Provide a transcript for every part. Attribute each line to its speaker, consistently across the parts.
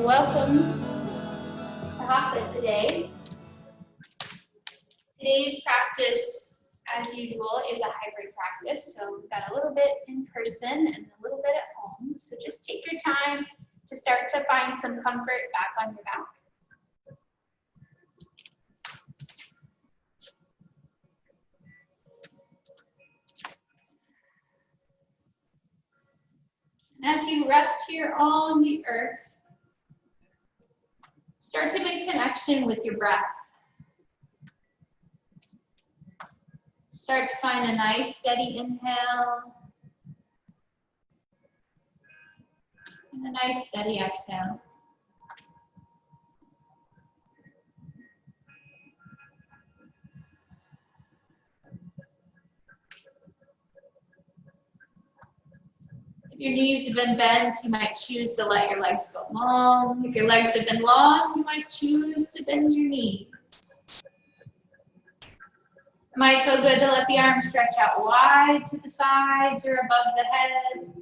Speaker 1: Welcome to Hatha today. Today's practice, as usual, is a hybrid practice. So we've got a little bit in person and a little bit at home. So just take your time to start to find some comfort back on your back. And as you rest here on the earth, start to make connection with your breath. Start to find a nice steady inhale and a nice steady exhale. If your knees have been bent, you might choose to let your legs go long. If your legs have been long, you might choose to bend your knees. It might feel good to let the arms stretch out wide to the sides or above the head.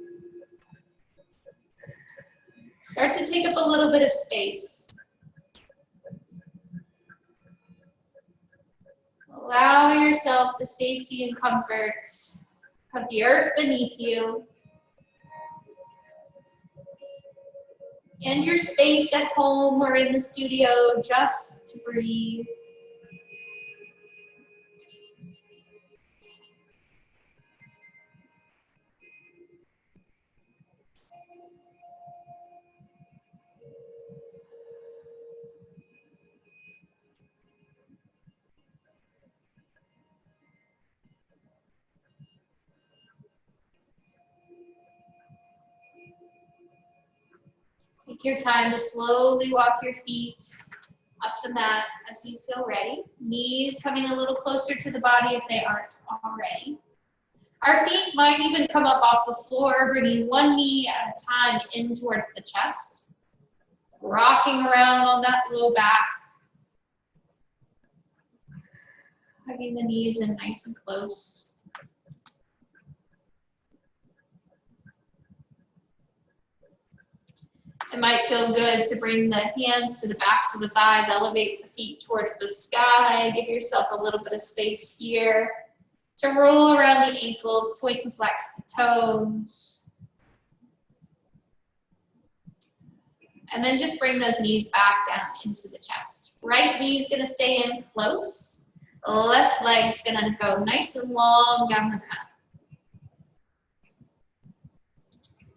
Speaker 1: Start to take up a little bit of space. Allow yourself the safety and comfort of the earth beneath you and your space at home or in the studio just to breathe. Take your time to slowly walk your feet up the mat as you feel ready. Knees coming a little closer to the body if they aren't already. Our feet might even come up off the floor, bringing one knee at a time in towards the chest. Rocking around on that low back. Hugging the knees in nice and close. It might feel good to bring the hands to the backs of the thighs, elevate the feet towards the sky, give yourself a little bit of space here to roll around the ankles, point and flex the toes. And then just bring those knees back down into the chest. Right knee's gonna stay in close. Left leg's gonna go nice and long down the mat.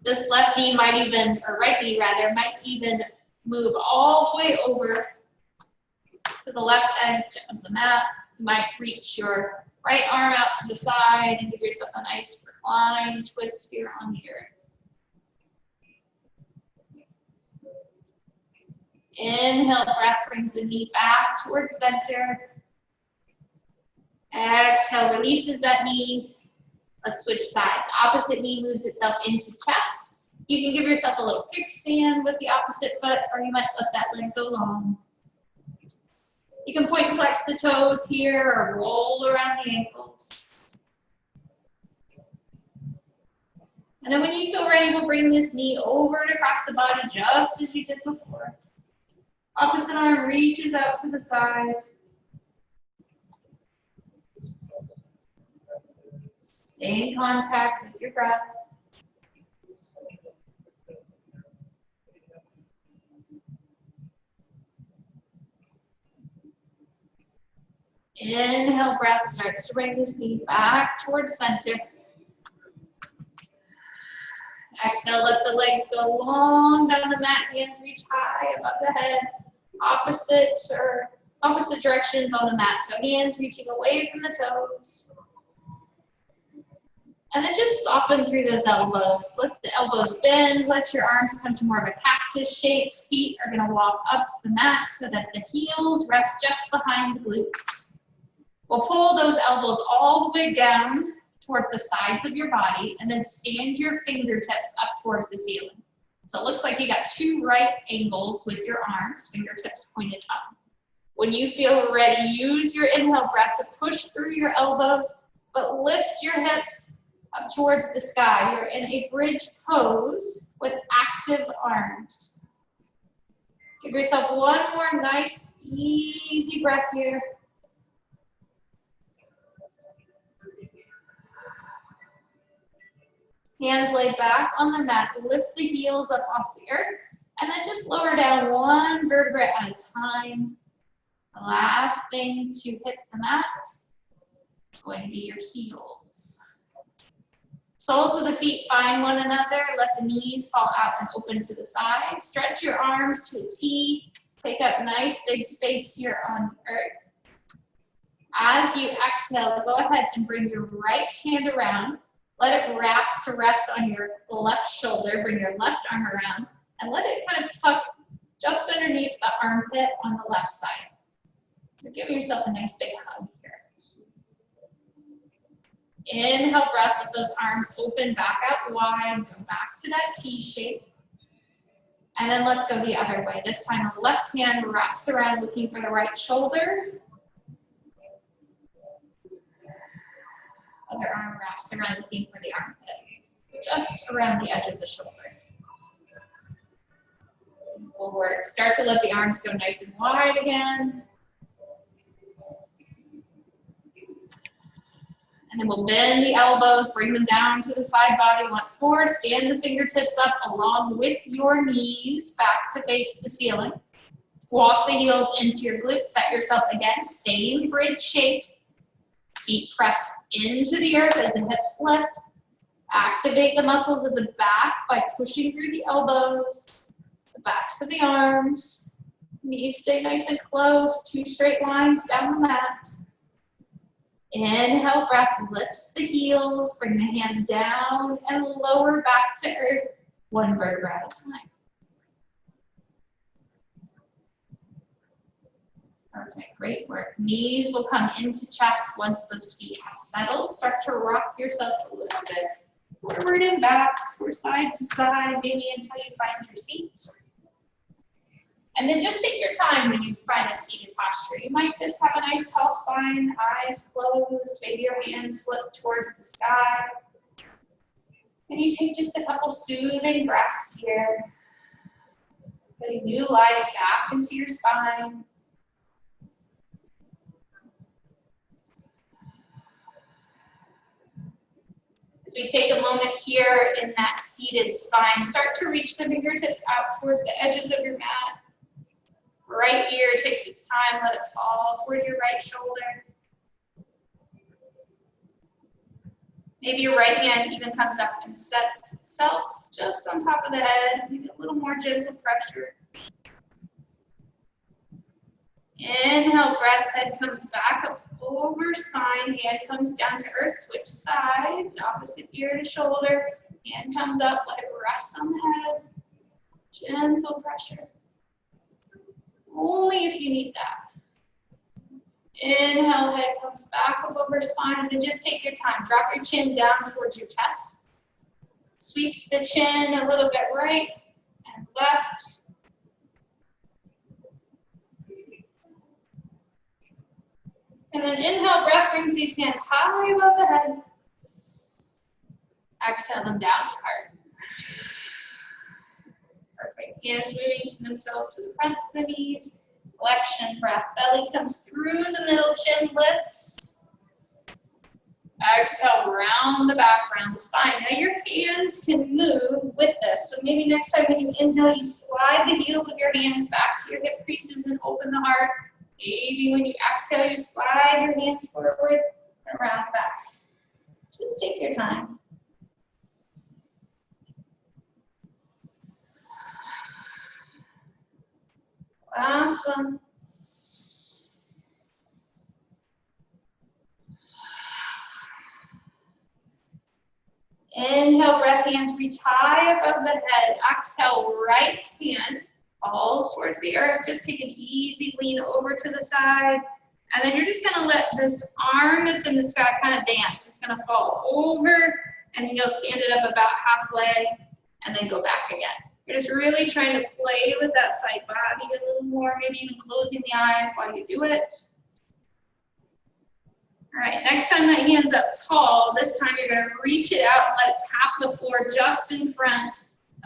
Speaker 1: This left knee might even, or right knee rather, might even move all the way over to the left edge of the mat. You might reach your right arm out to the side and give yourself a nice recline twist here on the earth. Inhale, breath brings the knee back towards center. Exhale, releases that knee. Let's switch sides. Opposite knee moves itself into chest. You can give yourself a little kickstand with the opposite foot, or you might let that leg go long. You can point and flex the toes here or roll around the ankles. And then when you feel ready, we'll bring this knee over and across the body just as you did before. Opposite arm reaches out to the side. Stay in contact with your breath. Inhale, breath starts to bring this knee back towards center. Exhale, let the legs go long down the mat, hands reach high above the head. Opposite directions on the mat. So hands reaching away from the toes. And then just soften through those elbows. Let the elbows bend. Let your arms come to more of a cactus shape. Feet are going to walk up to the mat so that the heels rest just behind the glutes. We'll pull those elbows all the way down towards the sides of your body and then stand your fingertips up towards the ceiling. So it looks like you got two right angles with your arms, fingertips pointed up. When you feel ready, use your inhale breath to push through your elbows, but lift your hips up towards the sky. You're in a bridge pose with active arms. Give yourself one more nice, easy breath here. Hands laid back on the mat, lift the heels up off the earth, and then just lower down one vertebra at a time. The last thing to hit the mat is going to be your heels. Soles of the feet find one another, let the knees fall out and open to the side. Stretch your arms to a T, take up nice big space here on earth. As you exhale, go ahead and bring your right hand around. Let it wrap to rest on your left shoulder. Bring your left arm around and let it kind of tuck just underneath the armpit on the left side. So give yourself a nice big hug here. Inhale, breath, let those arms open back out wide. Go back to that T shape. And then let's go the other way. This time the left hand wraps around looking for the right shoulder. Other arm wraps around looking for the armpit, just around the edge of the shoulder. Forward. Start to let the arms go nice and wide again. And then we'll bend the elbows, bring them down to the side body once more. Stand the fingertips up along with your knees back to face the ceiling. Walk the heels into your glutes. Set yourself again, same bridge shape. Feet press into the earth as the hips lift. Activate the muscles of the back by pushing through the elbows, the backs of the arms. Knees stay nice and close, 2 straight lines down the mat. Inhale, breath lifts the heels, bring the hands down and lower back to earth, 1 vertebra at a time. Perfect, great work. Knees will come into chest once those feet have settled. Start to rock yourself a little bit forward and back, or side to side, maybe until you find your seat. And then just take your time when you find a seated posture. You might just have a nice tall spine, eyes closed, maybe your hands flip towards the sky. And you take just a couple soothing breaths here. Putting new life back into your spine. As we take a moment here in that seated spine, start to reach the fingertips out towards the edges of your mat. Right ear takes its time, let it fall towards your right shoulder. Maybe your right hand even comes up and sets itself just on top of the head, maybe a little more gentle pressure. Inhale, breath, head comes back up over spine, hand comes down to earth, switch sides, opposite ear to shoulder, hand comes up, let it rest on the head, gentle pressure. Only if you need that. Inhale, head comes back up over spine, and then just take your time. Drop your chin down towards your chest. Sweep the chin a little bit right and left. And then inhale, breath brings these hands high above the head. Exhale them down to heart. Perfect. Hands moving to themselves to the fronts of the knees. Flexion breath. Belly comes through the middle, chin lifts. Exhale, round the back, round the spine. Now your hands can move with this. So maybe next time when you inhale, you slide the heels of your hands back to your hip creases and open the heart. Maybe when you exhale, you slide your hands forward and around the back. Just take your time. Last one. Inhale, breath, hands reach high above the head. Exhale, right hand falls towards the earth. Just take an easy lean over to the side. And then you're just gonna let this arm that's in the sky kind of dance. It's gonna fall over, and then you'll stand it up about halfway, and then go back again. You're just really trying to play with that side body a little more, maybe even closing the eyes while you do it. All right, next time that hand's up tall, this time you're gonna reach it out and let it tap the floor just in front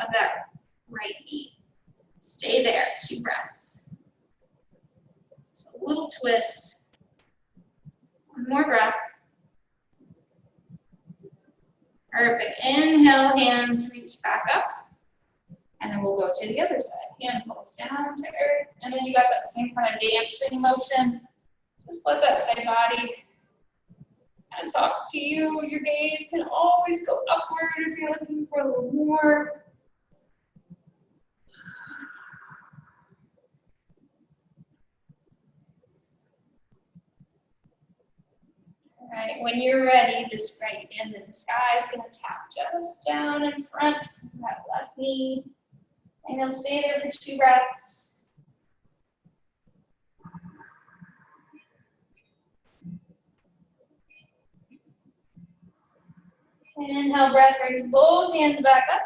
Speaker 1: of that right knee. Stay there, 2 breaths. So a little twist. 1 more breath. Perfect. Inhale, hands reach back up. And then we'll go to the other side. Hand pulls down to earth. And then you got that same kind of dancing motion. Just let that side body and talk to you. Your gaze can always go upward if you're looking for a little more. All right, when you're ready, this right hand in the sky is going to tap just down in front of that left knee. And you'll stay there for 2 breaths. Inhale, breath brings both hands back up.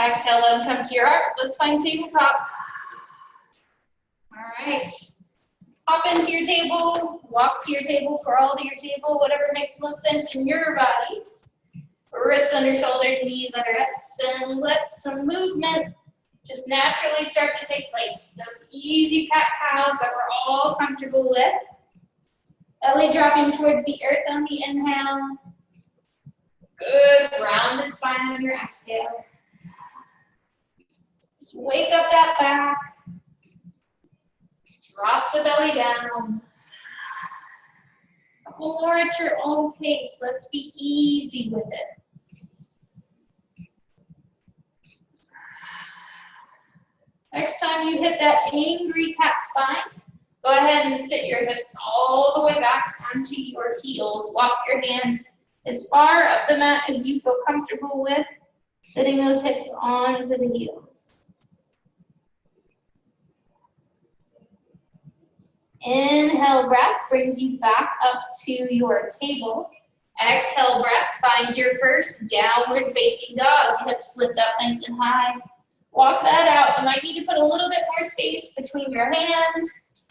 Speaker 1: Exhale, let them come to your heart. Let's find tabletop. All right. Hop into your table, walk to your table, crawl to your table, whatever makes most sense in your body. Wrists under shoulders, knees under hips, and let some movement just naturally start to take place. Those easy cat-cows that we're all comfortable with. Belly dropping towards the earth on the inhale. Good, rounded spine on your exhale. Just wake up that back. Drop the belly down. A couple more at your own pace. Let's be easy with it. Next time you hit that angry cat spine, go ahead and sit your hips all the way back onto your heels. Walk your hands as far up the mat as you feel comfortable with, sitting those hips onto the heels. Inhale, breath brings you back up to your table. Exhale, breath finds your first downward facing dog. Hips lift up nice and high. Walk that out. You might need to put a little bit more space between your hands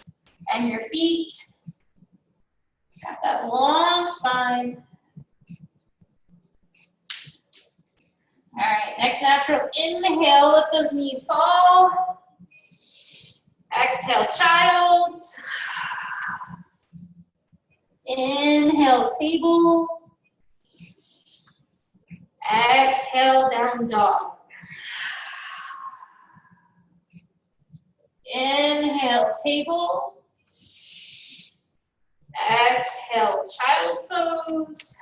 Speaker 1: and your feet. Got that long spine. All right, next natural inhale, let those knees fall. Exhale, child's. Inhale, table. Exhale, down dog. Inhale, table. Exhale, child's pose.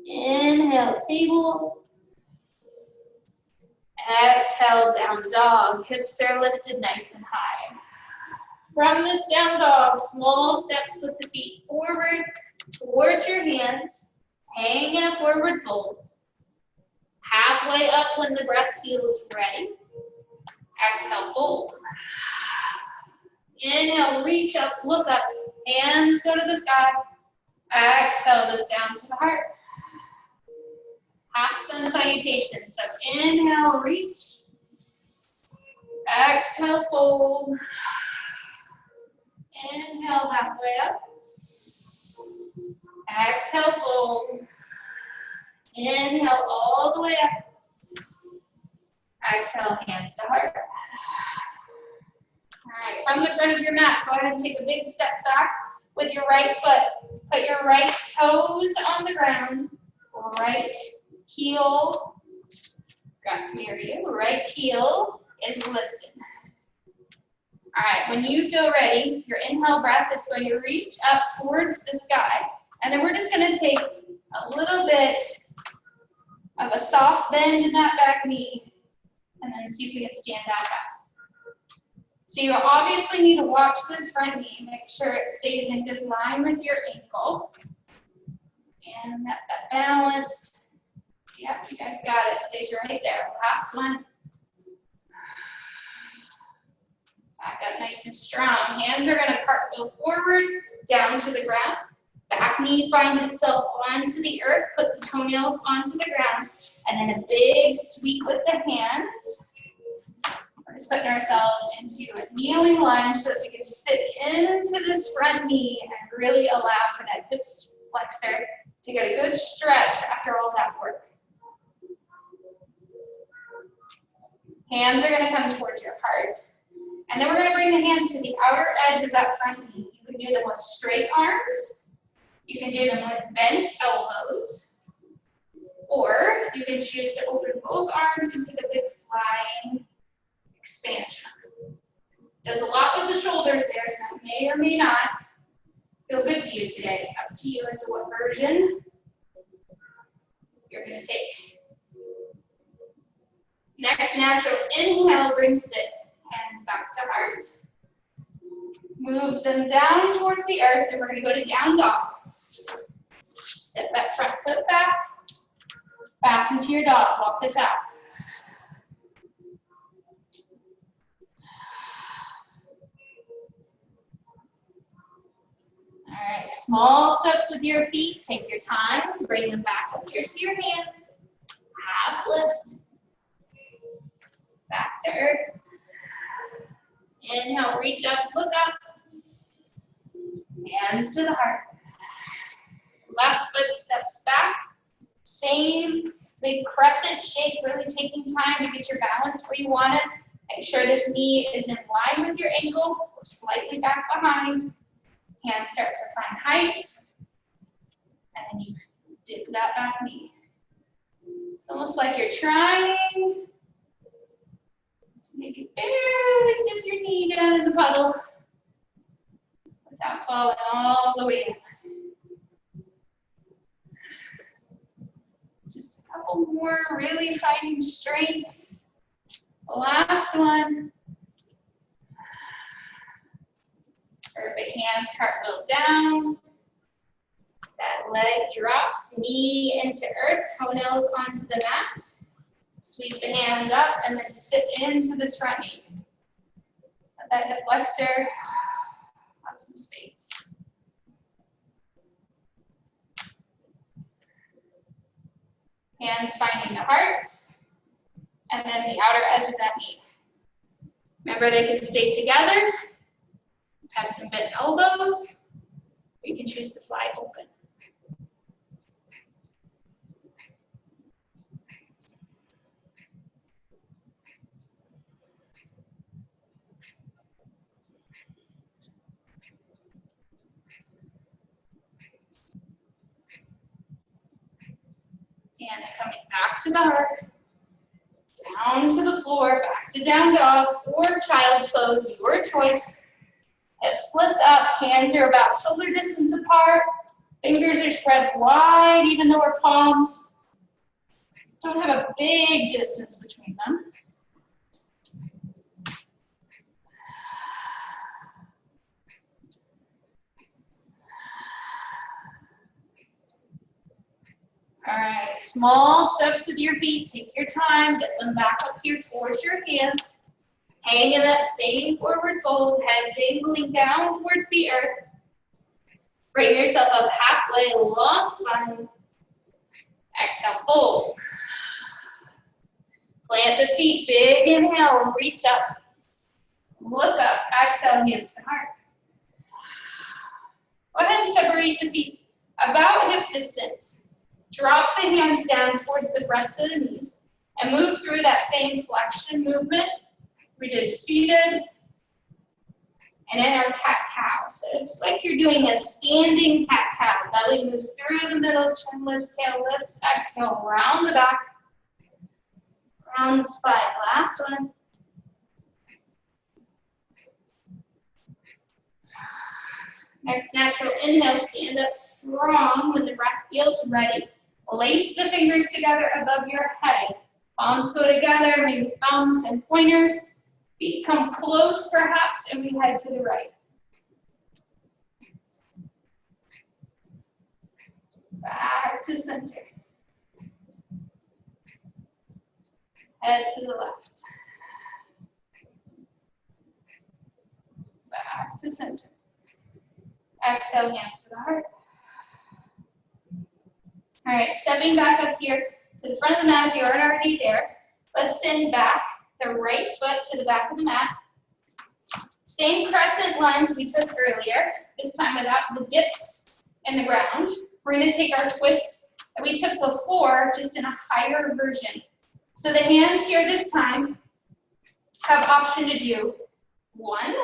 Speaker 1: Inhale, table. Exhale, down dog. Hips are lifted nice and high. From this down dog, small steps with the feet forward towards your hands. Hang in a forward fold. Halfway up when the breath feels ready. Exhale, fold. Inhale, reach up, look up. Hands go to the sky. Exhale, this down to the heart. Half sun salutation. So inhale, reach. Exhale, fold. Inhale, halfway up. Exhale, fold. Inhale, all the way up. Exhale, hands to heart. All right, from the front of your mat, go ahead and take a big step back with your right foot. Put your right toes on the ground. Right heel, got to mirror you. Right heel is lifted. All right, when you feel ready, your inhale breath is going to reach up towards the sky. And then we're just going to take a little bit of a soft bend in that back knee. And then see if we can stand back up. So you obviously need to watch this front knee. Make sure it stays in good line with your ankle. And that balance. Yep, you guys got it. Stays right there. Last one. Back up nice and strong. Hands are going to cartwheel forward, down to the ground. Back knee finds itself onto the earth. Put the toenails onto the ground. And then a big sweep with the hands. We're just putting ourselves into a kneeling lunge so that we can sit into this front knee and really allow for that hip flexor to get a good stretch after all that work. Hands are gonna come towards your heart. And then we're gonna bring the hands to the outer edge of that front knee. You can do them with straight arms. You can do them with bent elbows. Or you can choose to open both arms and take a big flying expansion. Does a lot with the shoulders there, so that may or may not feel good to you today. It's up to you as to what version you're gonna take. Next, natural inhale brings the hands back to heart. Move them down towards the earth, and we're gonna go to down dog. Step that front foot back into your dog. Walk this out. All right, small steps with your feet. Take your time. Bring them back up here to your hands. Half lift. Back to earth. Inhale, reach up, look up. Hands to the heart. Left foot steps back. Same big crescent shape, really taking time to get your balance where you want it. Make sure this knee is in line with your ankle or slightly back behind. Hands start to find height. And then you dip that back knee. It's almost like you're trying to maybe barely dip your knee down in the puddle without falling all the way in. Just a couple more, really finding strength. The last one. Perfect, hands cartwheel down. That leg drops, knee into earth, toenails onto the mat. Sweep the hands up and then sit into this front knee. Let that hip flexor have some space. Hands finding the heart, and then the outer edge of that knee. Remember, they can stay together. Have some bent elbows. You can choose to fly open. Hands coming back to the heart, down to the floor, back to down dog, or child's pose, your choice. Hips lift up, hands are about shoulder distance apart, fingers are spread wide, even though our palms don't have a big distance between them. All right, small steps with your feet. Take your time, get them back up here towards your hands. Hang in that same forward fold, head dangling down towards the earth. Bring yourself up halfway, long spine. Exhale, fold. Plant the feet, big inhale, reach up. Look up, exhale, hands to heart. Go ahead and separate the feet about hip distance. Drop the hands down towards the fronts of the knees and move through that same flexion movement we did seated and in our cat-cow. So it's like you're doing a standing cat-cow. Belly moves through the middle, chin lifts, tail lifts. Exhale, round the back, round the spine. Last one. Next natural inhale, stand up strong when the breath feels ready. Lace the fingers together above your head. Palms go together, maybe thumbs and pointers. Feet come close perhaps, and we head to the right. Back to center. Head to the left. Back to center. Exhale, hands to the heart. All right, stepping back up here to the front of the mat if you aren't already there. Let's send back the right foot to the back of the mat. Same crescent lines we took earlier, this time without the dips in the ground. We're gonna take our twist that we took before, just in a higher version. So the hands here this time have option to do one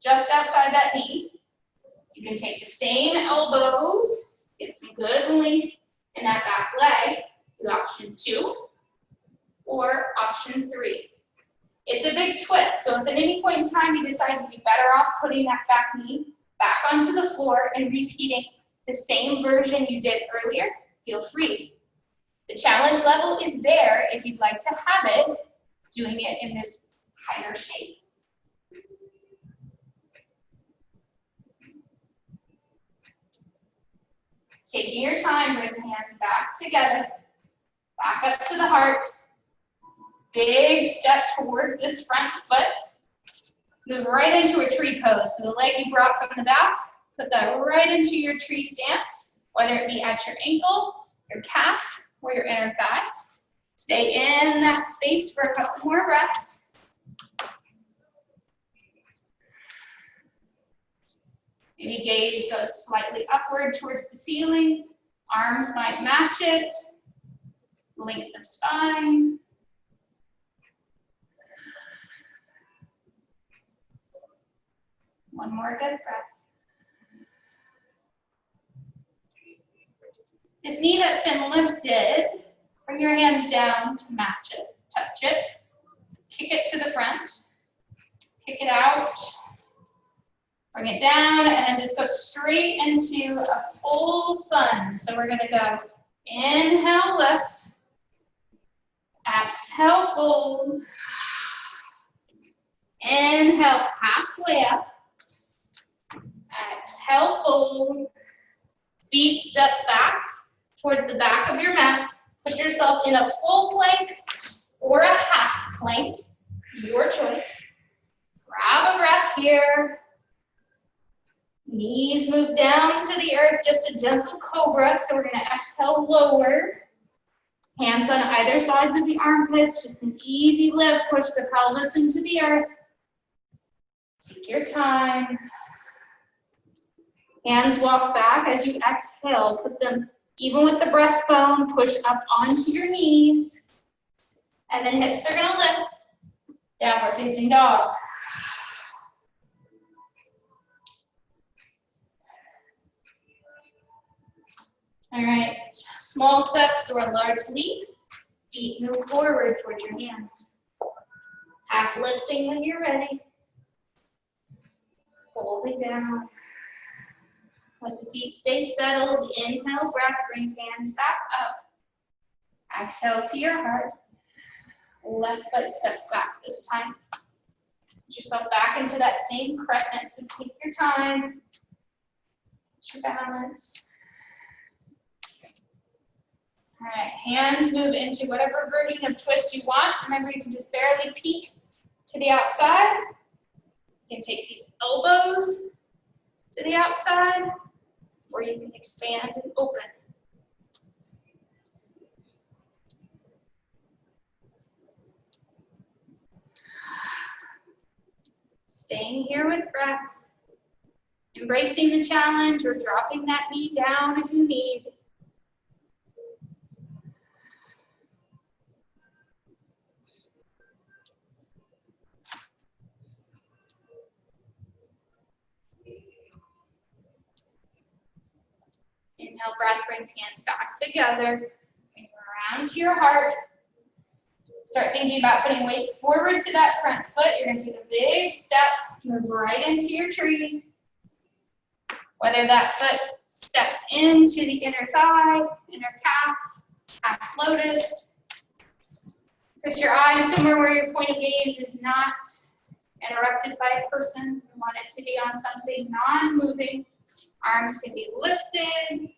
Speaker 1: just outside that knee. You can take the same elbows, get some good length in that back leg, do option 2 or option 3. It's a big twist, so if at any point in time you decide you'd be better off putting that back knee back onto the floor and repeating the same version you did earlier, feel free. The challenge level is there if you'd like to have it doing it in this higher shape. Taking your time, bring the hands back together, back up to the heart. Big step towards this front foot. Move right into a tree pose. So the leg you brought from the back, put that right into your tree stance, whether it be at your ankle, your calf, or your inner thigh. Stay in that space for a couple more breaths. Maybe gaze goes slightly upward towards the ceiling. Arms might match it. Length of spine. One more good breath. This knee that's been lifted, bring your hands down to match it, touch it. Kick it to the front. Kick it out. Bring it down and then just go straight into a full sun. So we're gonna go inhale, lift. Exhale, fold. Inhale, halfway up. Exhale, fold. Feet step back towards the back of your mat. Put yourself in a full plank or a half plank, your choice. Grab a breath here. Knees move down to the earth, just a gentle cobra. So we're gonna exhale, lower. Hands on either sides of the armpits, just an easy lift. Push the pelvis into the earth. Take your time. Hands walk back as you exhale. Put them even with the breastbone. Push up onto your knees. And then hips are gonna lift. Downward facing dog. All right, small steps or a large leap. Feet move forward towards your hands. Half lifting when you're ready. Holding down. Let the feet stay settled. Inhale, breath brings hands back up. Exhale to your heart. Left foot steps back this time. Put yourself back into that same crescent, so take your time. Get your balance. All right, hands move into whatever version of twist you want. Remember, you can just barely peek to the outside. You can take these elbows to the outside, or you can expand and open. Staying here with breath, embracing the challenge or dropping that knee down if you need. Inhale, breath brings hands back together. Bring around to your heart. Start thinking about putting weight forward to that front foot. You're going to take a big step, move right into your tree. Whether that foot steps into the inner thigh, inner calf, half lotus. Push your eyes somewhere where your point of gaze is not interrupted by a person. We want it to be on something non-moving. Arms can be lifted.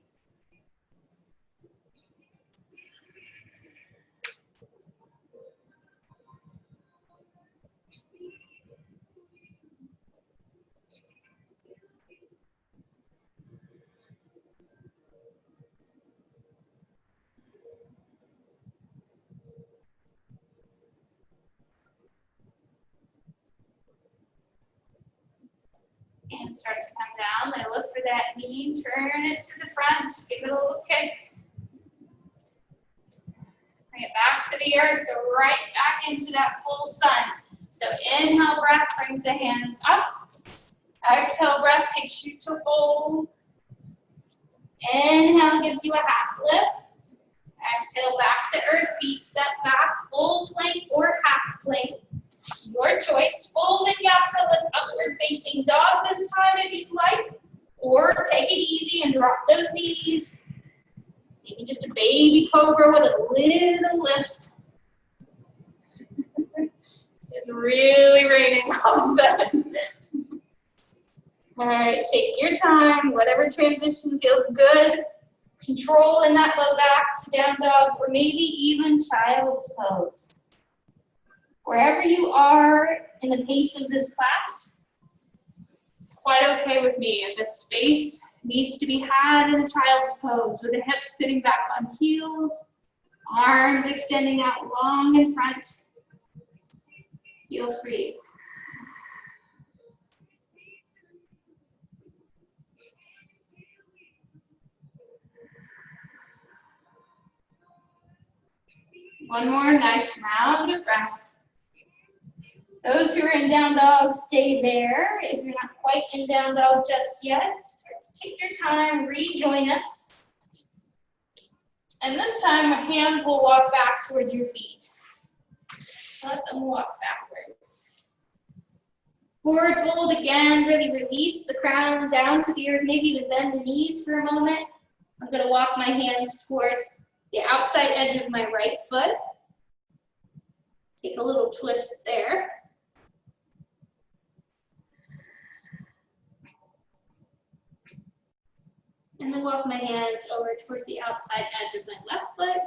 Speaker 1: And start to come down. They look for that knee, turn it to the front, give it a little kick. Bring it back to the earth, go right back into that full sun. So inhale, breath brings the hands up. Exhale, breath takes you to fold. Inhale gives you a half lift. Exhale, back to earth, feet step back, full plank or half plank. Your choice. Full vinyasa with upward facing dog this time if you'd like. Or take it easy and drop those knees. Maybe just a baby cobra with a little lift. It's really raining all of a sudden. All right, take your time, whatever transition feels good. Control in that low back to down dog, or maybe even child's pose. Wherever you are in the pace of this class, it's quite okay with me. If this space needs to be had in a child's pose, with the hips sitting back on heels, arms extending out long in front, feel free. One more nice round of breath. Those who are in down dog, stay there. If you're not quite in down dog just yet, start to take your time, rejoin us. And this time, hands will walk back towards your feet. So let them walk backwards. Forward fold again, really release the crown down to the earth, maybe even bend the knees for a moment. I'm gonna walk my hands towards the outside edge of my right foot. Take a little twist there. And then walk my hands over towards the outside edge of my left foot.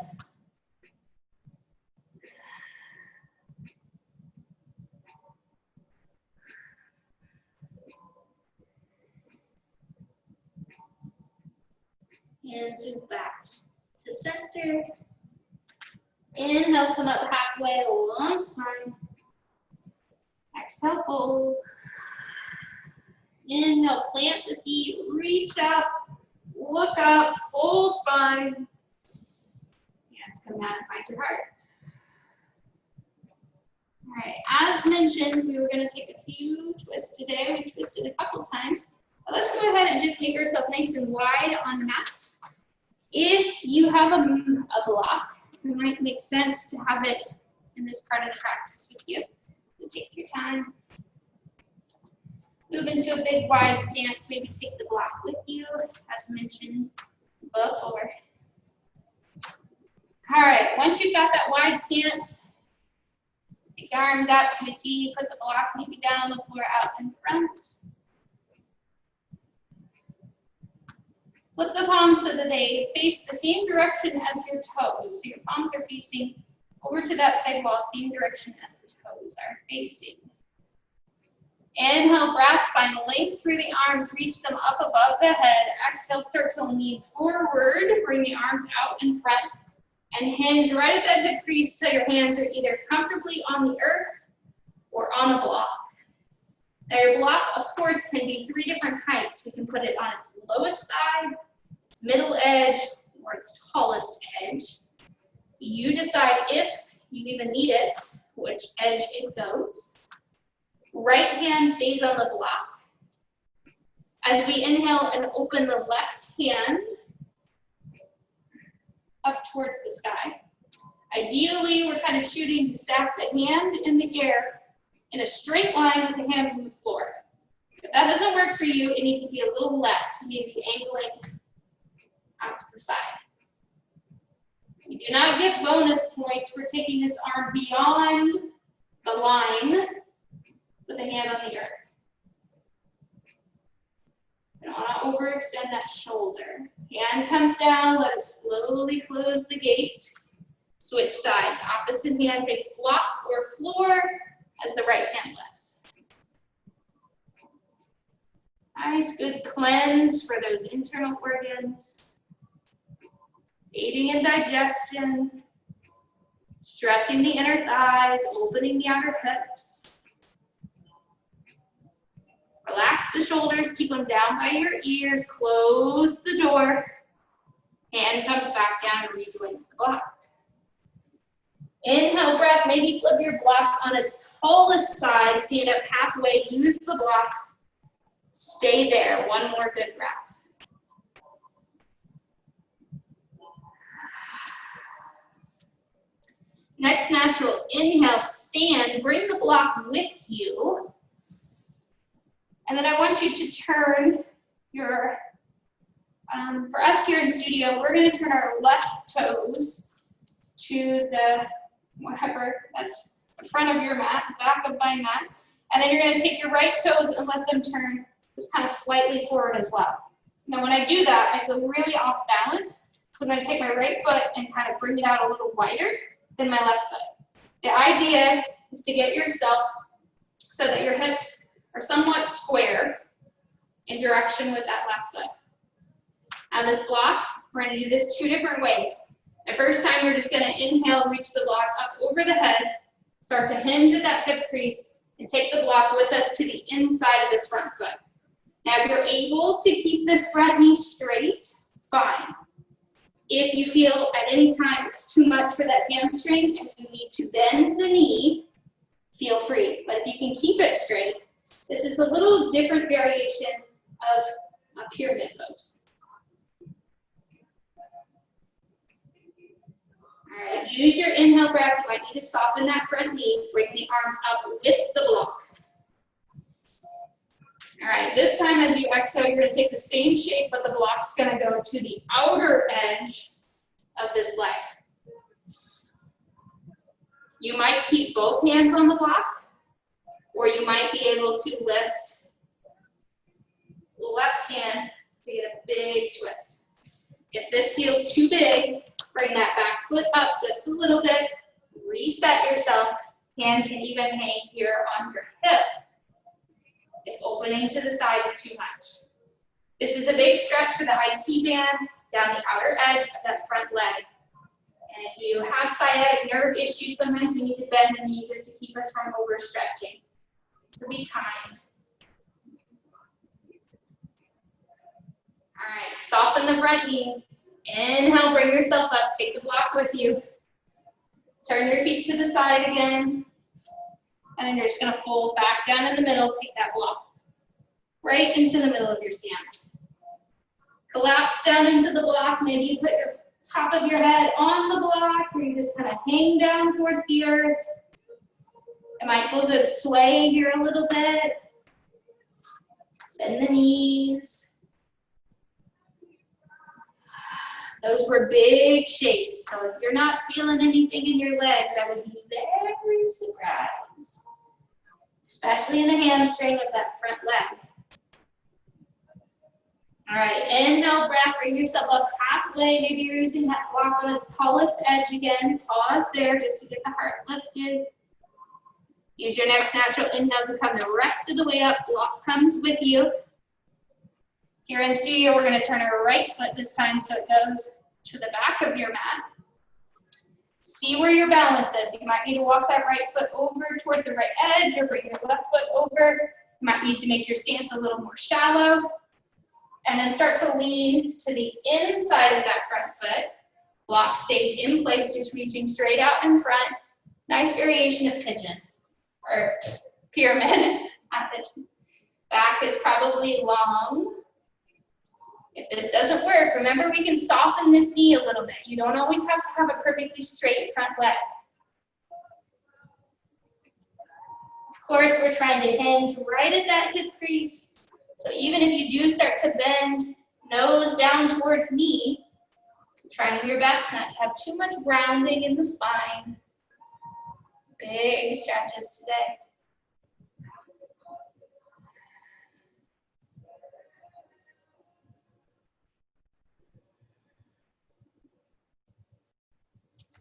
Speaker 1: Hands move back to center. Inhale, come up halfway, long spine. Exhale, fold. Inhale, plant the feet, reach up, look up, full spine. Hands come down and find your heart. All right, as mentioned, we were going to take a few twists today. We twisted a couple times. But let's go ahead and just make ourselves nice and wide on the mat. If you have a block, it might make sense to have it in this part of the practice with you. So take your time. Move into a big wide stance, maybe take the block with you, as mentioned before. All right, once you've got that wide stance, take the arms out to a T, put the block maybe down on the floor out in front. Flip the palms so that they face the same direction as your toes. So your palms are facing over to that side wall, same direction as the toes are facing. Inhale, breath, find length through the arms, reach them up above the head. Exhale, start to lean forward, bring the arms out in front, and hinge right at that hip crease till your hands are either comfortably on the earth or on a block. Now your block, of course, can be 3 different heights. We can put it on its lowest side, its middle edge, or its tallest edge. You decide if you even need it, which edge it goes. Right hand stays on the block. As we inhale and open the left hand up towards the sky. Ideally, we're kind of shooting to stack the hand in the air in a straight line with the hand on the floor. If that doesn't work for you, it needs to be a little less, maybe angling out to the side. You do not get bonus points for taking this arm beyond the line with the hand on the earth. You don't want to overextend that shoulder. Hand comes down, let it slowly close the gate. Switch sides. Opposite hand takes block or floor as the right hand lifts. Nice, good cleanse for those internal organs. Aiding in digestion. Stretching the inner thighs, opening the outer hips. Relax the shoulders, keep them down by your ears, close the door. Hand comes back down and rejoins the block. Inhale, breath, maybe flip your block on its tallest side, stand up halfway, use the block, stay there, one more good breath. Next natural inhale, stand, bring the block with you. And then I want you to turn your, for us here in studio, we're gonna turn our left toes to the, whatever, that's the front of your mat, back of my mat. And then you're gonna take your right toes and let them turn just kind of slightly forward as well. Now when I do that, I feel really off balance. So I'm gonna take my right foot and kind of bring it out a little wider than my left foot. The idea is to get yourself so that your hips are somewhat square in direction with that left foot. Now this block, we're gonna do this 2 different ways. The first time you're just gonna inhale, reach the block up over the head, start to hinge at that hip crease, and take the block with us to the inside of this front foot. Now if you're able to keep this front knee straight, fine. If you feel at any time it's too much for that hamstring and you need to bend the knee, feel free. But if you can keep it straight, this is a little different variation of a pyramid pose. All right, use your inhale breath. You might need to soften that front knee. Bring the arms up with the block. All right, this time as you exhale, you're gonna take the same shape, but the block's gonna go to the outer edge of this leg. You might keep both hands on the block, or you might be able to lift left hand to get a big twist. If this feels too big, bring that back foot up just a little bit, reset yourself. Hand can even hang here on your hip if opening to the side is too much. This is a big stretch for the IT band down the outer edge of that front leg. And if you have sciatic nerve issues, sometimes we need to bend the knee just to keep us from overstretching. So be kind. All right, soften the front knee. Inhale, bring yourself up, take the block with you. Turn your feet to the side again. And then you're just gonna fold back down in the middle, take that block right into the middle of your stance. Collapse down into the block. Maybe you put your top of your head on the block, or you just kind of hang down towards the earth. It might feel good to sway here a little bit. Bend the knees. Those were big shapes, so if you're not feeling anything in your legs, I would be very surprised, especially in the hamstring of that front leg. All right, inhale, breath, bring yourself up halfway. Maybe you're using that block on its tallest edge again. Pause there just to get the heart lifted. Use your next natural inhale to come the rest of the way up. Block comes with you. Here in studio, we're gonna turn our right foot this time so it goes to the back of your mat. See where your balance is. You might need to walk that right foot over toward the right edge or bring your left foot over. You might need to make your stance a little more shallow. And then start to lean to the inside of that front foot. Block stays in place, just reaching straight out in front. Nice variation of pigeon or pyramid. Not pigeon. Back is probably long. If this doesn't work, remember we can soften this knee a little bit. You don't always have to have a perfectly straight front leg. Of course, we're trying to hinge right at that hip crease. So even if you do start to bend nose down towards knee, trying your best not to have too much rounding in the spine. Big stretches today.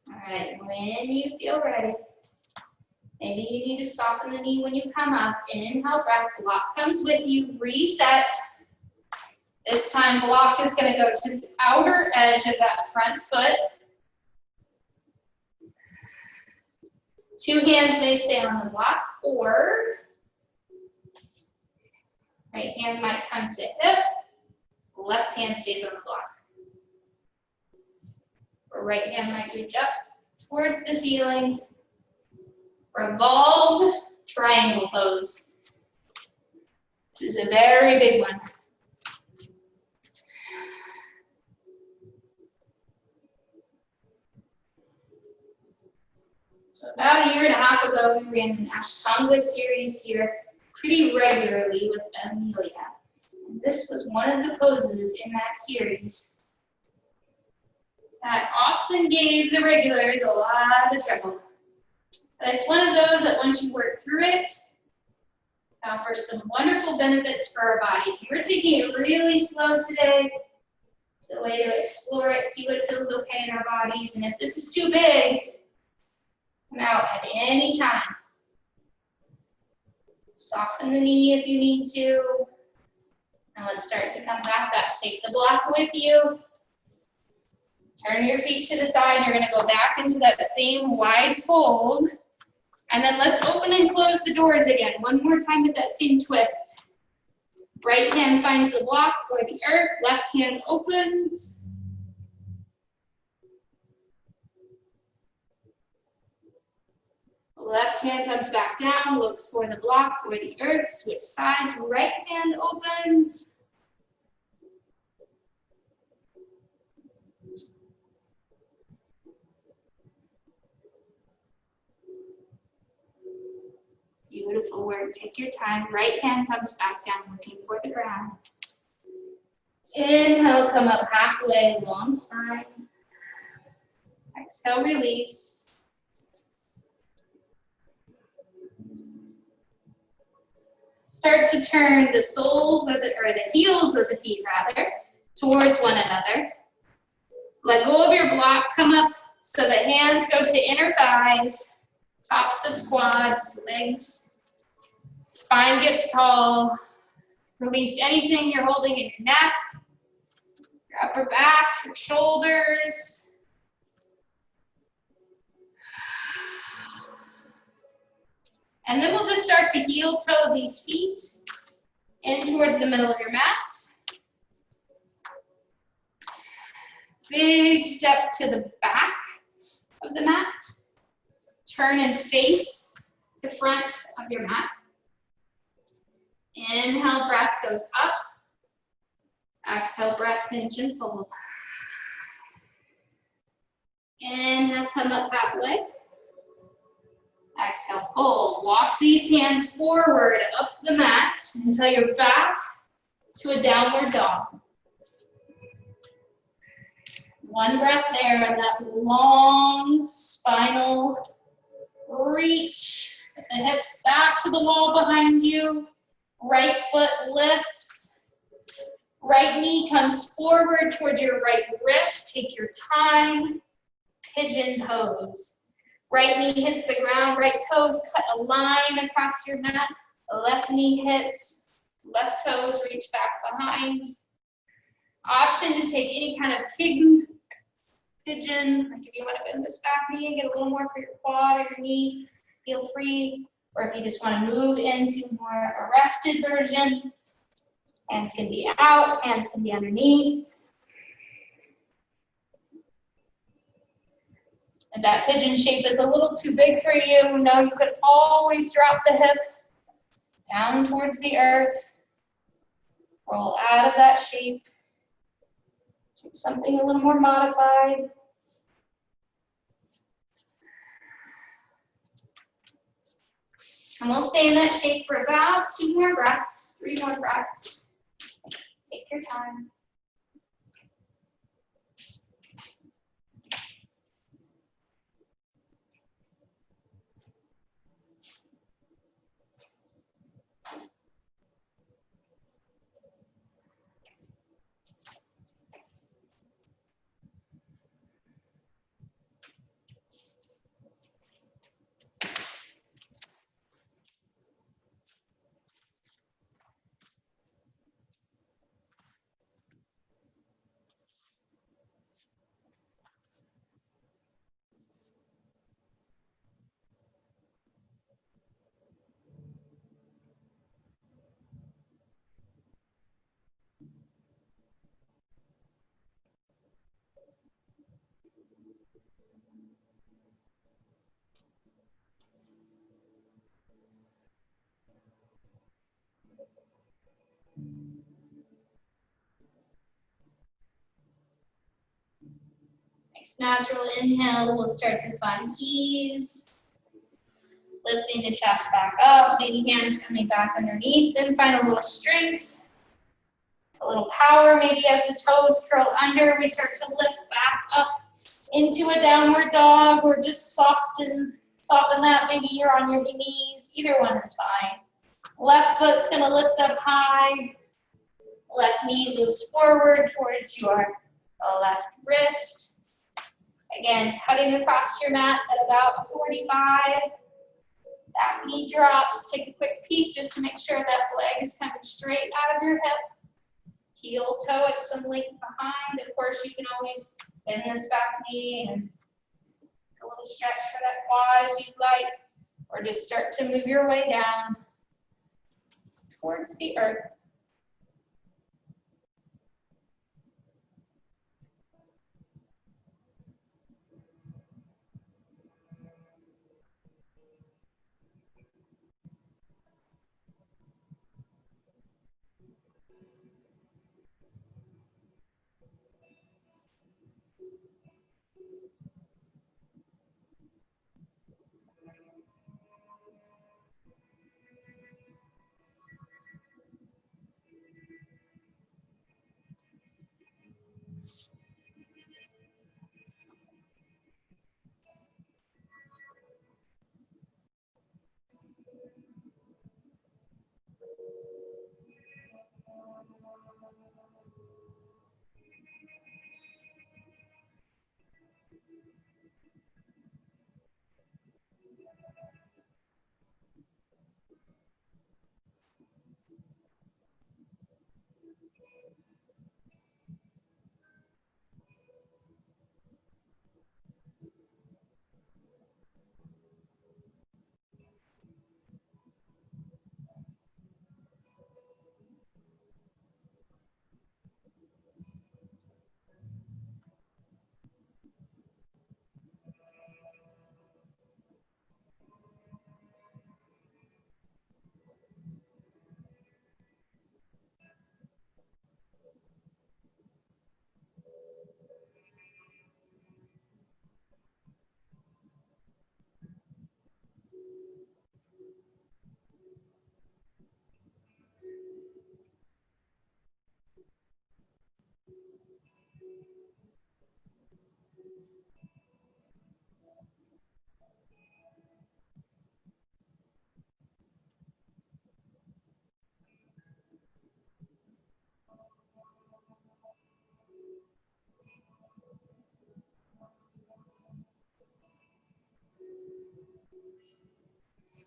Speaker 1: All right, when you feel ready, maybe you need to soften the knee when you come up. Inhale, breath, block comes with you, reset. This time block is gonna go to the outer edge of that front foot. Two hands may stay on the block, or right hand might come to hip, left hand stays on the block. Or right hand might reach up towards the ceiling. Revolved triangle pose. This is a very big one. So about a year and a half ago, we ran an Ashtanga series here pretty regularly with Amelia. And this was one of the poses in that series that often gave the regulars a lot of trouble. But it's one of those that once you work through it, offers some wonderful benefits for our bodies. We're taking it really slow today. It's a way to explore it, see what feels okay in our bodies. And if this is too big, come out at any time. Soften the knee if you need to. And let's start to come back up. Take the block with you. Turn your feet to the side. You're going to go back into that same wide fold. And then let's open and close the doors again. One more time with that same twist. Right hand finds the block or the earth. Left hand opens. Left hand comes back down, looks for the block or the earth. Switch sides. Right hand opens. Beautiful work. Take your time. Right hand comes back down, looking for the ground. Inhale, come up halfway, long spine. Exhale, release. Start to turn the soles or the heels of the feet rather towards one another. Let go of your block. Come up so the hands go to inner thighs, tops of quads, legs. Spine gets tall. Release anything you're holding in your neck, your upper back, your shoulders. And then we'll just start to heel toe these feet in towards the middle of your mat. Big step to the back of the mat. Turn and face the front of your mat. Inhale, breath goes up. Exhale, breath, hinge and fold. Inhale, come up halfway. Exhale, fold. Walk these hands forward up the mat until you're back to a downward dog. One breath there in that long spinal reach. With the hips back to the wall behind you. Right foot lifts. Right knee comes forward towards your right wrist. Take your time. Pigeon pose. Right knee hits the ground. Right toes cut a line across your mat. Left knee hits. Left toes reach back behind. Option to take any kind of pigeon. Like if you want to bend this back knee and get a little more for your quad or your knee, feel free. Or if you just want to move into more a rested version, hands can be out, hands can be underneath. If that pigeon shape is a little too big for you, know you could always drop the hip down towards the earth. Roll out of that shape. Take something a little more modified. And we'll stay in that shape for about 2 more breaths, 3 more breaths. Take your time. Next natural inhale, we'll start to find ease. Lifting the chest back up, maybe hands coming back underneath, then find a little strength, a little power. Maybe as the toes curl under, we start to lift back up into a downward dog, or just soften that. Maybe you're on your knees, either one is fine. Left foot's gonna lift up high. Left knee moves forward towards your left wrist. Again, cutting across your mat at about 45. That knee drops. Take a quick peek just to make sure that leg is coming straight out of your hip. Heel toe at some length behind. Of course, you can always bend this back knee and a little stretch for that quad if you'd like, or just start to move your way down towards the earth.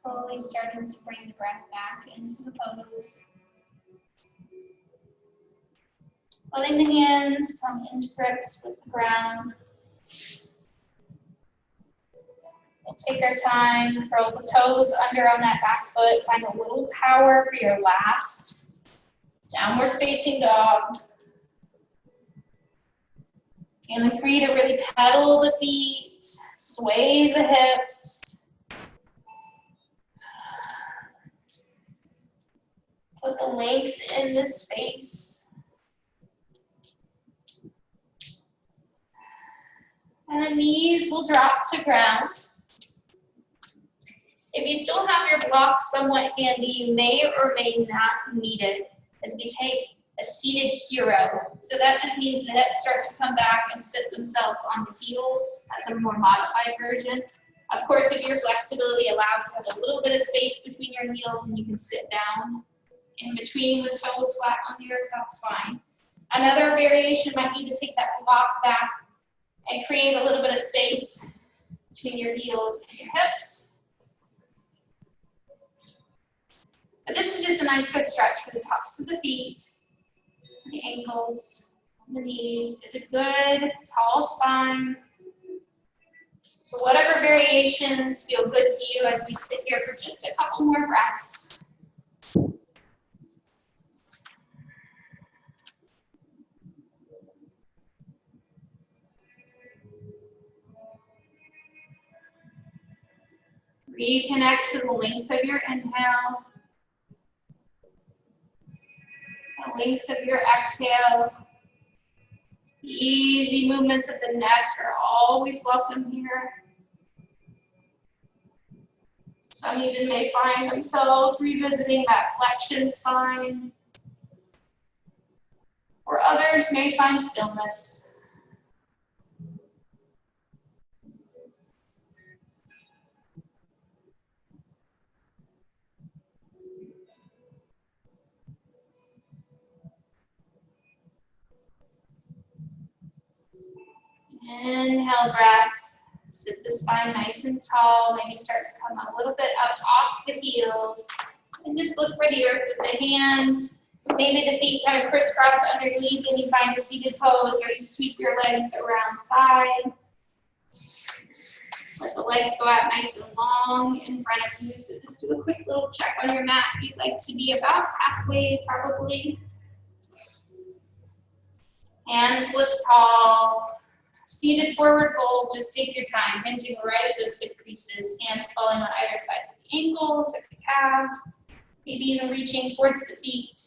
Speaker 1: Slowly starting to bring the breath back into the pose. Letting the hands come into grips with the ground. We'll take our time, curl the toes under on that back foot, find a little power for your last downward facing dog. Feeling free to really pedal the feet, sway the hips. Put the length in the space. And the knees will drop to ground. If you still have your block somewhat handy, you may or may not need it as we take a seated hero. So that just means the hips start to come back and sit themselves on the heels. That's a more modified version. Of course, if your flexibility allows to have a little bit of space between your heels and you can sit down in between with toes flat on the earth, that's fine. Another variation might be to take that block back and create a little bit of space between your heels and your hips. But this is just a nice good stretch for the tops of the feet, the ankles, the knees. It's a good tall spine. So whatever variations feel good to you as we sit here for just a couple more breaths. Reconnect to the length of your inhale, the length of your exhale. Easy movements of the neck are always welcome here. Some even may find themselves revisiting that flexion spine, or others may find stillness. Inhale, breath. Sit the spine nice and tall. Maybe start to come a little bit up off the heels. And just look for the earth with the hands. Maybe the feet kind of crisscross underneath and you find a seated pose, or you sweep your legs around side. Let the legs go out nice and long in front of you. So just do a quick little check on your mat. You'd like to be about halfway, probably. Hands lift tall. Seated forward fold, just take your time, hinging right at those hip creases, hands falling on either sides of the ankles or the calves, maybe even reaching towards the feet.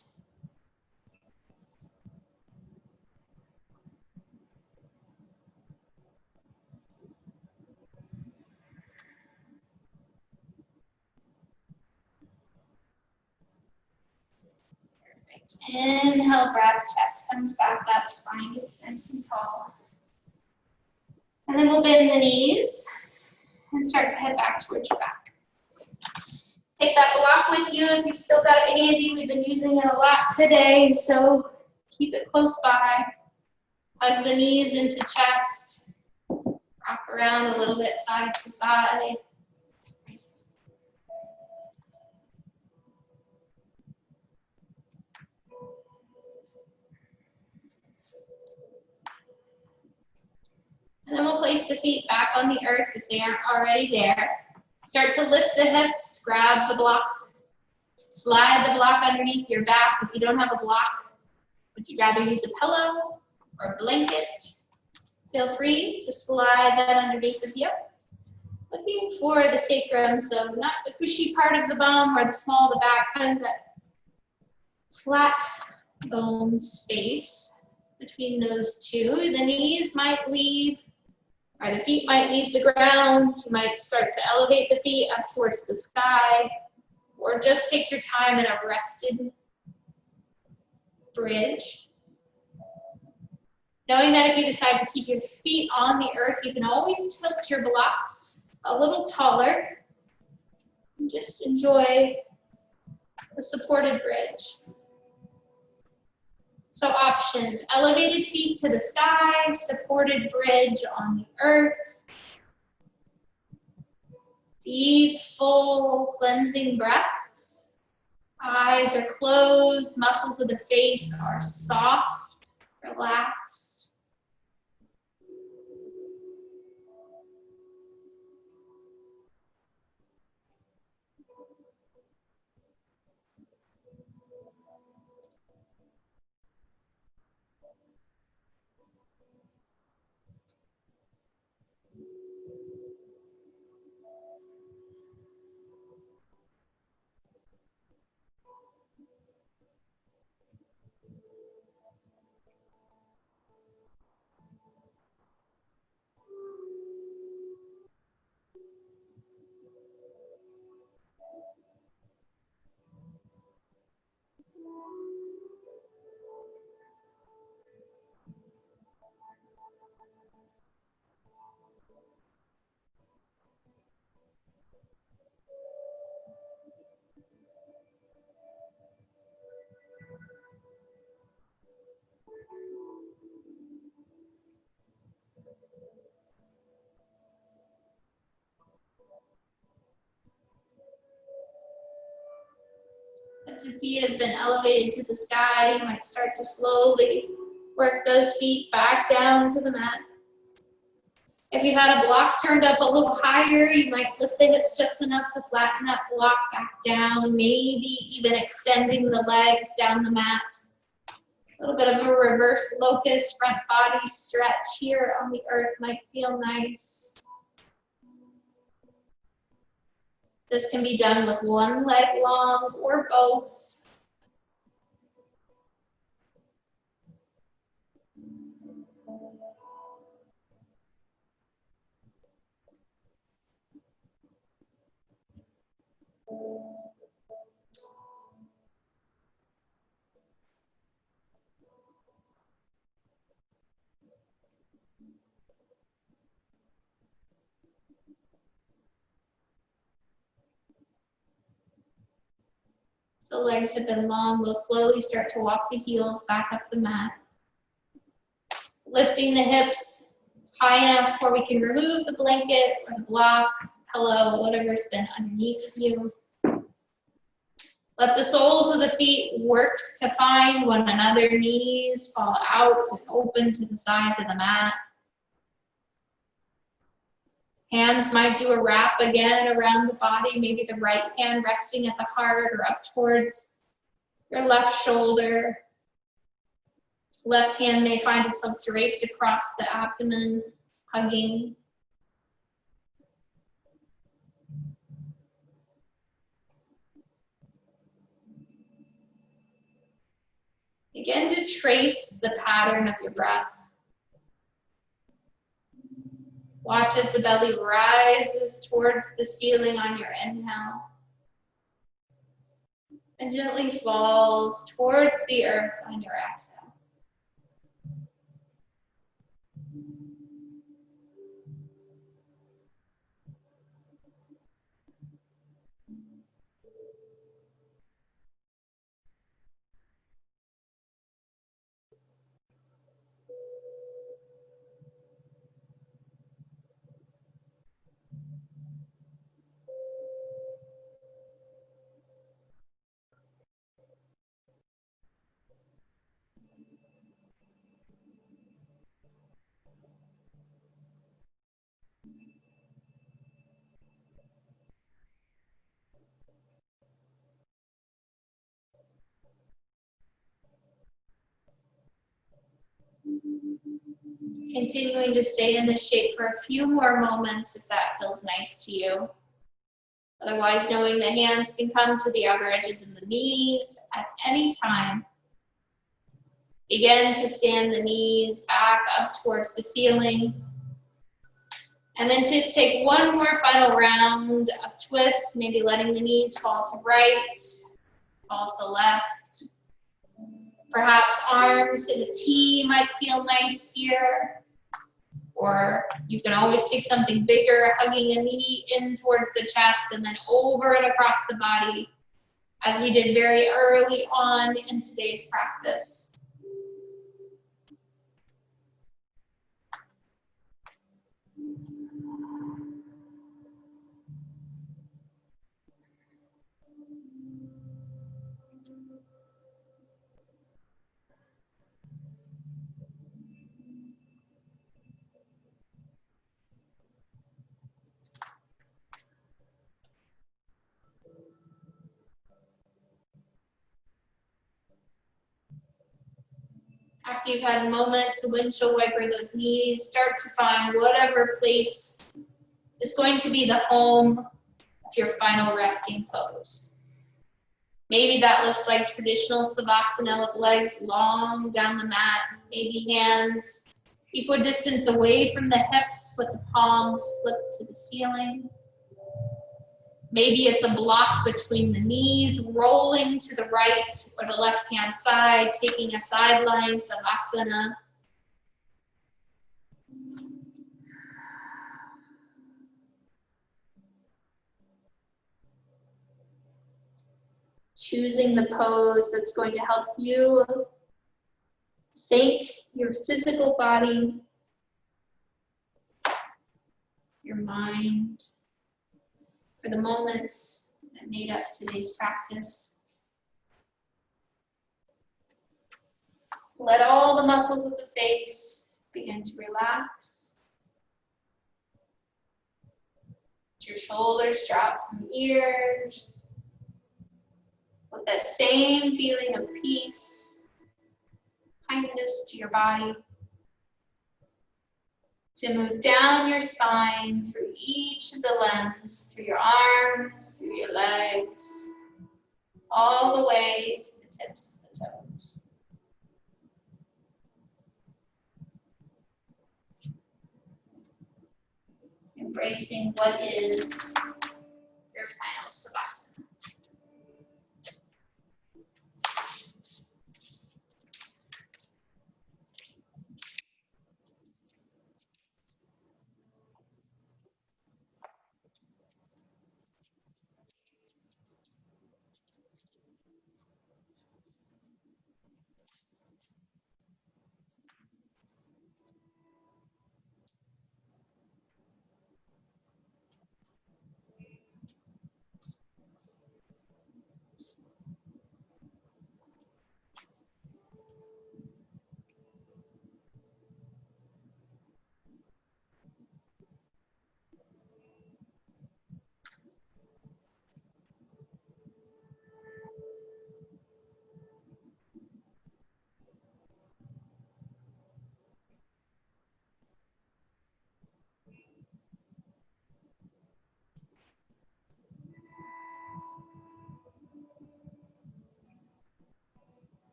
Speaker 1: Perfect. Inhale, breath, chest comes back up, spine gets nice and tall. And then we'll bend the knees and start to head back towards your back. Take that block with you if you've still got it handy. We've been using it a lot today, so keep it close by. Hug the knees into chest. Rock around a little bit side to side. And then we'll place the feet back on the earth if they aren't already there. Start to lift the hips, grab the block. Slide the block underneath your back. If you don't have a block, would you rather use a pillow or a blanket? Feel free to slide that underneath of you. Looking for the sacrum, so not the cushy part of the bum or the small of the back, kind of that flat bone space between those two. The knees might leave, or the feet might leave the ground. You might start to elevate the feet up towards the sky, or just take your time in a rested bridge. Knowing that if you decide to keep your feet on the earth, you can always tilt your block a little taller and just enjoy the supported bridge. So options: elevated feet to the sky, supported bridge on the earth. Deep, full, cleansing breaths. Eyes are closed, muscles of the face are soft, relaxed. If the feet have been elevated to the sky, you might start to slowly work those feet back down to the mat. If you've had a block turned up a little higher, you might lift the hips just enough to flatten that block back down, maybe even extending the legs down the mat. A little bit of a reverse locust front body stretch here on the earth might feel nice. This can be done with one leg long or both. The legs have been long, we'll slowly start to walk the heels back up the mat. Lifting the hips high enough where we can remove the blanket or the block, pillow, whatever's been underneath you. Let the soles of the feet work to find one another. Knees fall out and open to the sides of the mat. Hands might do a wrap again around the body, maybe the right hand resting at the heart or up towards your left shoulder. Left hand may find itself draped across the abdomen, hugging. Begin to trace the pattern of your breath. Watch as the belly rises towards the ceiling on your inhale and gently falls towards the earth on your exhale. Continuing to stay in this shape for a few more moments if that feels nice to you. Otherwise, knowing the hands can come to the outer edges of the knees at any time. Begin to stand the knees back up towards the ceiling. And then just take one more final round of twists, maybe letting the knees fall to right, fall to left. Perhaps arms in a T might feel nice here. Or you can always take something bigger, hugging a knee in towards the chest and then over and across the body, as we did very early on in today's practice. After you've had a moment to windshield wiper those knees, start to find whatever place is going to be the home of your final resting pose. Maybe that looks like traditional Savasana with legs long down the mat, maybe hands equidistance away from the hips with the palms flipped to the ceiling. Maybe it's a block between the knees, rolling to the right or the left-hand side, taking a sideline Savasana. Choosing the pose that's going to help you thank your physical body, your mind, for the moments that made up today's practice. Let all the muscles of the face begin to relax. Let your shoulders drop from ears. With that same feeling of peace, kindness to your body. To move down your spine through each of the limbs, through your arms, through your legs, all the way to the tips of the toes. Embracing what is your final Savasana.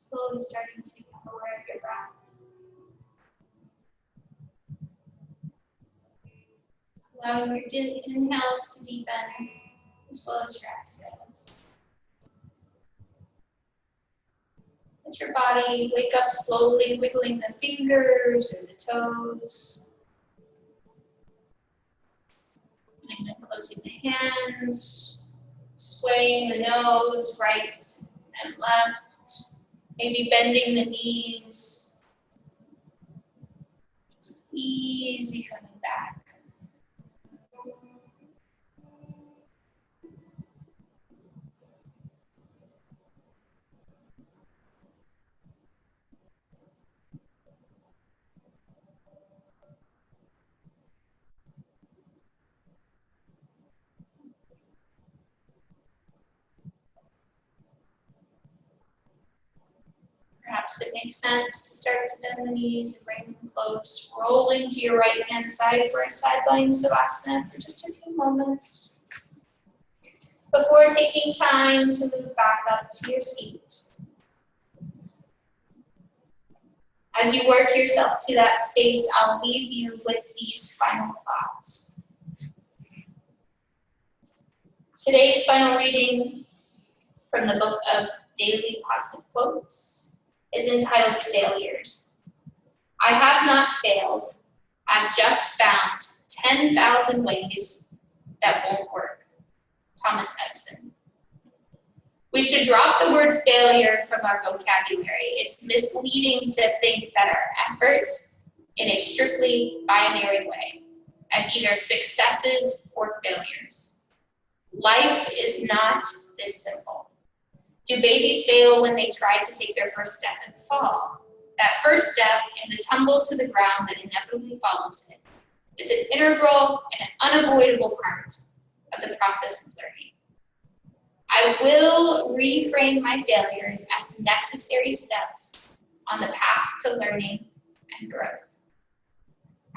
Speaker 1: Slowly starting to become aware of your breath. Allowing your inhales to deepen as well as your exhales. Let your body wake up slowly, wiggling the fingers or the toes. And then closing the hands, swaying the nose right and left, maybe bending the knees. Just easy coming back. Perhaps it makes sense to start to bend the knees and bring them close. Roll into your right hand side for a side lying savasana for just a few moments before taking time to move back up to your seat. As you work yourself to that space, I'll leave you with these final thoughts. Today's final reading from the book of Daily Positive Quotes is entitled Failures. I have not failed. I've just found 10,000 ways that won't work. Thomas Edison. We should drop the word failure from our vocabulary. It's misleading to think that our efforts in a strictly binary way as either successes or failures. Life is not this simple. Do babies fail when they try to take their first step and fall? That first step and the tumble to the ground that inevitably follows it is an integral and unavoidable part of the process of learning. I will reframe my failures as necessary steps on the path to learning and growth.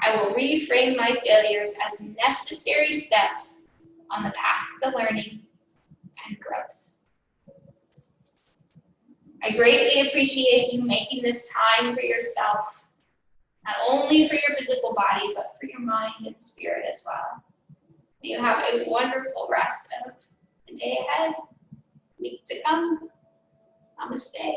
Speaker 1: I will reframe my failures as necessary steps on the path to learning and growth. I greatly appreciate you making this time for yourself, not only for your physical body, but for your mind and spirit as well. May you have a wonderful rest of the day ahead, week to come. Namaste.